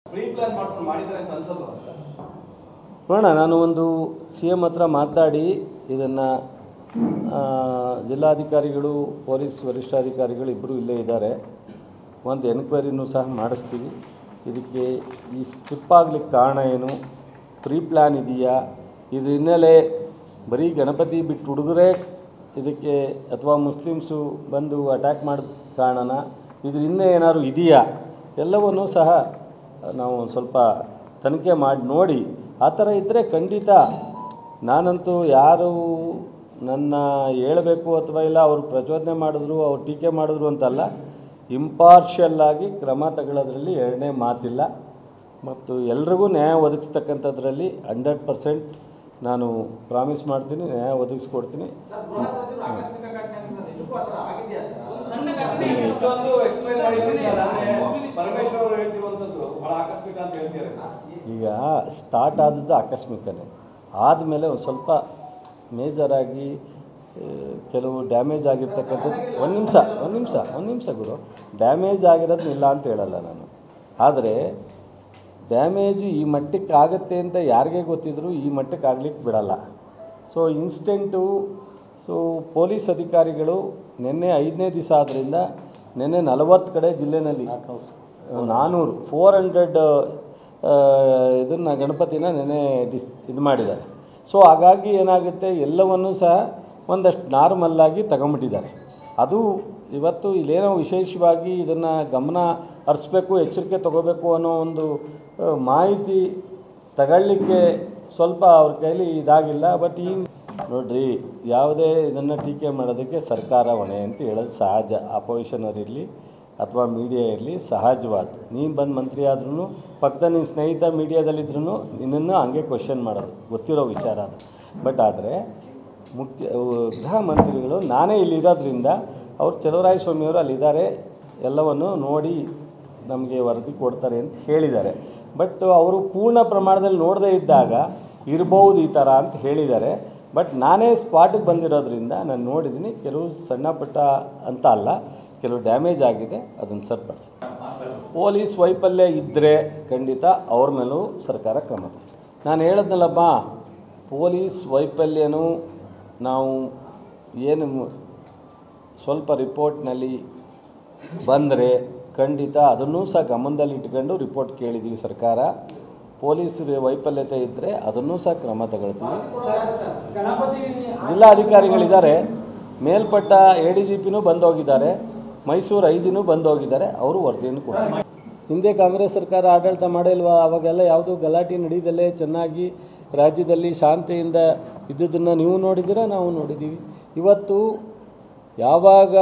Pre plan ಮಾಡಿದ್ದಾರೆ ಅಂತ ಅನ್ಸೋದು. ನೋಡೋಣ, ನಾನು ಒಂದು CM ಹತ್ರ ಮಾತಾಡಿ ಇದನ್ನು ಜಿಲ್ಲಾಧಿಕಾರಿಗಳು ಪೊಲೀಸ್ ವರಿಷ್ಠಾಧಿಕಾರಿಗಳು ಇಬ್ಬರು ಇಲ್ಲೇ ಇದ್ದಾರೆ, ಒಂದು ಎನ್ಕ್ವೈರಿನೂ ಸಹ ಮಾಡಿಸ್ತೀವಿ. ಇದಕ್ಕೆ ಈ ಸ್ಲಿಪ್ ಆಗಲಿಕ್ಕೆ ಕಾರಣ ಏನು, ಪ್ರೀ ಪ್ಲ್ಯಾನ್ ಇದೆಯಾ, ಇದ್ರ ಹಿನ್ನೆಲೆ ಬರೀ ಗಣಪತಿ ಬಿಟ್ಟು ಹುಡುಗರೇ ಇದಕ್ಕೆ ಅಥವಾ ಮುಸ್ಲಿಮ್ಸು ಬಂದು ಅಟ್ಯಾಕ್ ಮಾಡಿದ ಕಾರಣನ, ಇದ್ರ ಹಿಂದೆ ಏನಾದ್ರು ಇದೆಯಾ ಎಲ್ಲವನ್ನೂ ಸಹ ನಾವು ಸ್ವಲ್ಪ ತನಿಖೆ ಮಾಡಿ ನೋಡಿ. ಆ ಥರ ಇದ್ದರೆ ಖಂಡಿತ ನಾನಂತೂ ಯಾರು ನನ್ನ ಹೇಳಬೇಕು ಅಥವಾ ಇಲ್ಲ ಅವರು ಪ್ರಚೋದನೆ ಮಾಡಿದ್ರು, ಅವ್ರು ಟೀಕೆ ಮಾಡಿದ್ರು ಅಂತಲ್ಲ, ಇಂಪಾರ್ಷಿಯಲ್ಲಾಗಿ ಕ್ರಮ ತಗೊಳ್ಳೋದ್ರಲ್ಲಿ ಎರಡನೇ ಮಾತಿಲ್ಲ. ಮತ್ತು ಎಲ್ರಿಗೂ ನ್ಯಾಯ ಒದಗಿಸ್ತಕ್ಕಂಥದ್ರಲ್ಲಿ 100% ನಾನು ಪ್ರಾಮಿಸ್ ಮಾಡ್ತೀನಿ, ನ್ಯಾಯ ಒದಗಿಸ್ಕೊಡ್ತೀನಿ. ಈಗ ಸ್ಟಾರ್ಟ್ ಆದದ್ದು ಆಕಸ್ಮಿಕನೇ, ಆದಮೇಲೆ ಒಂದು ಸ್ವಲ್ಪ ಮೇಜರಾಗಿ ಕೆಲವು ಡ್ಯಾಮೇಜ್ ಆಗಿರ್ತಕ್ಕಂಥದ್ದು. ಒಂದು ನಿಮಿಷ ಗುರು, ಡ್ಯಾಮೇಜ್ ಆಗಿರೋದು ಇಲ್ಲ ಅಂತ ಹೇಳಲ್ಲ ನಾನು, ಆದರೆ ಡ್ಯಾಮೇಜು ಈ ಮಟ್ಟಕ್ಕೆ ಆಗುತ್ತೆ ಅಂತ ಯಾರಿಗೆ ಗೊತ್ತಿದ್ರು ಈ ಮಟ್ಟಕ್ಕೆ ಆಗಲಿಕ್ಕೆ ಬಿಡಲ್ಲ. ಸೊ ಇನ್ಸ್ಟೆಂಟು ಪೊಲೀಸ್ ಅಧಿಕಾರಿಗಳು ನಿನ್ನೆ 5ನೇ ದಿವಸ ಆದ್ದರಿಂದ ನಿನ್ನೆ 40 ಕಡೆ ಜಿಲ್ಲೆಯಲ್ಲಿ 400 ಇದನ್ನು ಗಣಪತಿನ ನೆನ್ನೆ ಇದು ಮಾಡಿದ್ದಾರೆ. ಸೊ ಹಾಗಾಗಿ ಏನಾಗುತ್ತೆ, ಎಲ್ಲವನ್ನೂ ಸಹ ಒಂದಷ್ಟು ನಾರ್ಮಲ್ಲಾಗಿ ತಗೊಂಬಿಟ್ಟಿದ್ದಾರೆ. ಅದು ಇವತ್ತು ಇಲ್ಲೇನೋ ವಿಶೇಷವಾಗಿ ಇದನ್ನು ಗಮನ ಹರಿಸ್ಬೇಕು, ಎಚ್ಚರಿಕೆ ತಗೋಬೇಕು ಅನ್ನೋ ಒಂದು ಮಾಹಿತಿ ತಗೊಳ್ಳಿಕ್ಕೆ ಸ್ವಲ್ಪ ಅವ್ರ ಕೈಲಿ ಇದಾಗಿಲ್ಲ. ಬಟ್ ಈ ನೋಡ್ರಿ, ಯಾವುದೇ ಇದನ್ನು ಟೀಕೆ ಮಾಡೋದಕ್ಕೆ ಸರ್ಕಾರ ಹೊಣೆ ಅಂತ ಹೇಳೋದು ಸಹಜ. ಅಪೋಸಿಷನರ್ ಇರಲಿ ಅಥವಾ ಮೀಡಿಯಾ ಇರಲಿ ಸಹಜವಾದ. ನೀನು ಬಂದು ಮಂತ್ರಿ ಆದ್ರೂ ಪಕ್ಕದ ನಿನ್ನ ಸ್ನೇಹಿತ ಮೀಡಿಯಾದಲ್ಲಿದ್ರೂ ನಿನ್ನನ್ನು ಹಂಗೆ ಕ್ವಶನ್ ಮಾಡೋದು ಗೊತ್ತಿರೋ ವಿಚಾರ ಅದು. ಬಟ್ ಆದರೆ ಗೃಹ ಮಂತ್ರಿಗಳು ನಾನೇ ಇಲ್ಲಿರೋದ್ರಿಂದ ಅವ್ರು ಚಲುವರಾಯಸ್ವಾಮಿಯವರು ಅಲ್ಲಿದ್ದಾರೆ, ಎಲ್ಲವನ್ನು ನೋಡಿ ನಮಗೆ ವರದಿ ಕೊಡ್ತಾರೆ ಅಂತ ಹೇಳಿದ್ದಾರೆ. ಬಟ್ ಅವರು ಪೂರ್ಣ ಪ್ರಮಾಣದಲ್ಲಿ ನೋಡದೇ ಇದ್ದಾಗ ಇರ್ಬೋದು ಈ ಥರ ಅಂತ ಹೇಳಿದ್ದಾರೆ. ಬಟ್ ನಾನೇ ಸ್ಪಾಟಿಗೆ ಬಂದಿರೋದ್ರಿಂದ ನಾನು ನೋಡಿದ್ದೀನಿ, ಕೆಲವು ಸಣ್ಣ ಪುಟ್ಟ ಅಂತ ಅಲ್ಲ, ಕೆಲವು ಡ್ಯಾಮೇಜ್ ಆಗಿದೆ, ಅದನ್ನು ಸರಿಪಡಿಸಿ. ಪೊಲೀಸ್ ವೈಫಲ್ಯ ಇದ್ದರೆ ಖಂಡಿತ ಅವ್ರ ಮೇಲೂ ಸರ್ಕಾರ ಕ್ರಮ ತಗೊಳ್ಳುತ್ತೆ. ನಾನು ಹೇಳಿದ್ನಲ್ಲಪ್ಪ, ಪೊಲೀಸ್ ವೈಫಲ್ಯನೂ ನಾವು ಏನು ಸ್ವಲ್ಪ ರಿಪೋರ್ಟ್ನಲ್ಲಿ ಬಂದರೆ ಖಂಡಿತ ಅದನ್ನೂ ಸಹ ಗಮನದಲ್ಲಿ ಇಟ್ಕೊಂಡು ರಿಪೋರ್ಟ್ ಕೇಳಿದ್ದೀವಿ. ಸರ್ಕಾರ ಪೊಲೀಸ್ ವೈಫಲ್ಯತೆ ಇದ್ದರೆ ಅದನ್ನೂ ಸಹ ಕ್ರಮ ತಗೊಳ್ತೀವಿ. ಜಿಲ್ಲಾಧಿಕಾರಿಗಳಿದ್ದಾರೆ, ಮೇಲ್ಪಟ್ಟ ADGPನೂ ಬಂದೋಗಿದ್ದಾರೆ, ಮೈಸೂರು IG ಬಂದೋಗಿದ್ದಾರೆ, ಅವರು ವರದಿಯನ್ನು ಕೊಡ್ತಾರೆ. ಹಿಂದೆ ಕಾಂಗ್ರೆಸ್ ಸರ್ಕಾರ ಆಡಳಿತ ಮಾಡಿಲ್ವಾ? ಅವಾಗೆಲ್ಲ ಯಾವುದೂ ಗಲಾಟೆ ನಡೀದಲ್ಲೇ ಚೆನ್ನಾಗಿ ರಾಜ್ಯದಲ್ಲಿ ಶಾಂತಿಯಿಂದ ಇದ್ದುದನ್ನು ನೀವು ನೋಡಿದ್ದೀರಾ, ನಾವು ನೋಡಿದ್ದೀವಿ. ಇವತ್ತು ಯಾವಾಗ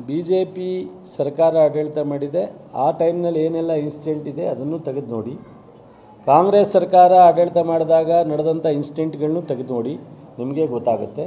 BJP ಸರ್ಕಾರ ಆಡಳಿತ ಮಾಡಿದೆ ಆ ಟೈಮ್ನಲ್ಲಿ ಏನೆಲ್ಲ ಇನ್ಸಿಡೆಂಟ್ ಇದೆ ಅದನ್ನು ತೆಗೆದು ನೋಡಿ. ಕಾಂಗ್ರೆಸ್ ಸರ್ಕಾರ ಆಡಳಿತ ಮಾಡಿದಾಗ ನಡೆದಂಥ ಇನ್ಸಿಡೆಂಟ್ಗಳನ್ನೂ ತೆಗೆದು ನೋಡಿ, ನಿಮಗೆ ಗೊತ್ತಾಗುತ್ತೆ.